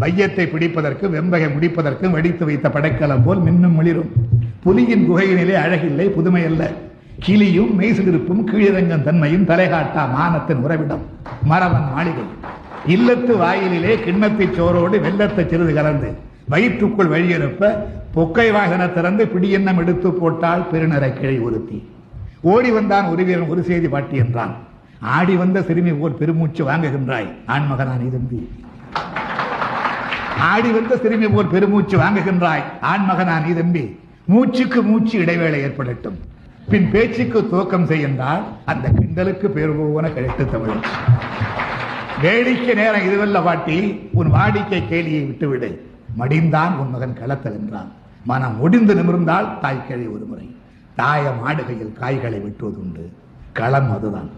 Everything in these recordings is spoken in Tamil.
வையத்தை பிடிப்பதற்கும் வெம்பகை முடிப்பதற்கும் வெடித்து வைத்த படைக்கலம் போல் மின்னும் மிளிரும். புலியின் குகையினிலே அழகில்லை, புதுமை அல்ல. கிளியும் மெய்சிலிருப்பும் கீழிறங்கும் தன்மையும் தலைகாட்டா மானத்தின் உறவிடம் மரவன் மாளிகை. இல்லத்து வாயிலே கிண்ணத்தை சோரோடு வெள்ளத்தை சிறிது கலந்து வயிற்றுக்குள் வழியெழுப்ப பொக்கை வாகன திறந்து பிடியெண்ணம் எடுத்து போட்டால் பெருநரை கிளை ஒருத்தி. ஓடி வந்தான் ஒரு வீரன் ஒரு செய்தி பாட்டி என்றான். ஆடி வந்த சிறுமி போல் பெருமூச்சு வாங்குகின்றாய் ஆண்மகனான் தம்பி. ஆடி வந்த சிறுமி போல் பெருமூச்சு வாங்குகின்றாய் ஆண்மகனான் தம்பி. மூச்சுக்கு மூச்சு இடைவேளை ஏற்படட்டும், பின் பேச்சுக்கு துவக்கம் செய்கின்றால் அந்த கிண்டலுக்கு பேர் போன கிடைத்து தமிழ். வேடிக்கை நேரம் இதுவல்ல பாட்டி, உன் வாடிக்கை கேலியை விட்டுவிடு. மடிந்தான் உன் மகன் களத்தல் என்றான். மனம் முடிந்து நிமிர்ந்தால் தாய் கிளை ஒரு முறை. தாயம் ஆடுகையில் காய்களை வெட்டுவதுண்டு, களம் அதுதான்.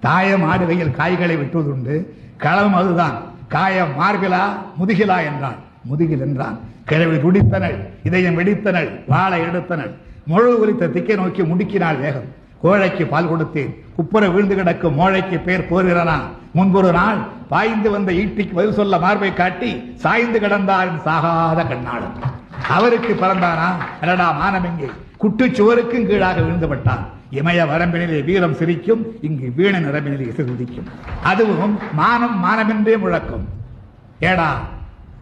தாயம் ஆடுகையில் காய்களை வெட்டுவதுண்டு, களம் அதுதான். காயம் மார்பிலா முதுகிலா என்றான். முதுகில் என்றான். கிழவி துடித்தனள், இதயம் வெடித்தனள், வாழை எடுத்தனள். முழு ஒலித்த திக்கை நோக்கி முடுக்கினாள் வேகம். கோழைக்கு பால் கொடுத்தேன், குப்புற வீழ்ந்து கிடக்கும் மோழைக்கு பேர் போர்கிறனா. முன்பொரு நாள் பாய்ந்து வந்த ஈட்டிக்கு பதில் சொல்ல மார்பை காட்டி சாய்ந்து கிடந்தாரின் சாகாத கண்ணாளன். அவருக்கு பிறந்தானா? அடடா மானம் எங்கே? குட்டுச்சுவருக்கும் கீழாக விழுந்துபட்டான். இமய வரம்பினிலே வீரம் சிரிக்கும், இங்கு வீண நிரம்பினிலே இசை துதிக்கும். அதுவும் மானம் மானமென்றே முழக்கும். ஏடா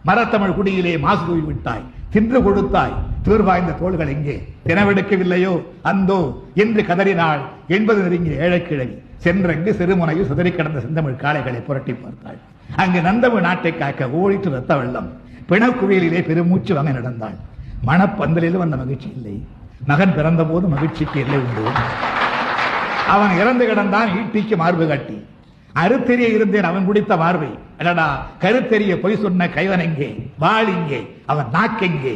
மரத்தமிழ் குடியிலே மாசு தூவி விட்டாய், தின்று கொடுத்தாய், தூர்வாய்ந்த தோள்கள் எங்கே? தினவெடுக்கவில்லையோ அந்தோ என்று கதறினாள். 80 நெருங்கிய ஏழைக்கிழவி சென்றங்கு சிறுமுனையில் சிதறி கிடந்த செந்தமிழ் காளைகளை புரட்டி பார்த்தாள். அங்கு நந்தமிழ் நாட்டை காக்க ஓடிட்டு ரத்த வெள்ளம். பிணக்குவியலிலே பெருமூச்சு வாங்க நடந்தாள். மணப்பந்தலில் வந்த மகிழ்ச்சி இல்லை. மகன் பிறந்த போது மகிழ்ச்சிக்கு இல்லை உண்டு. அவன் இறந்து கிடந்தான் ஈட்டிக்கு மார்பு காட்டி. அறுத்தெறிய இருந்தேன் அவன் குடித்த மார்பை. அடடா கருத்தெறிய பொய் சொன்ன கைவன் எங்கே? வாள் எங்கே? அவன் நாக்கெங்கே?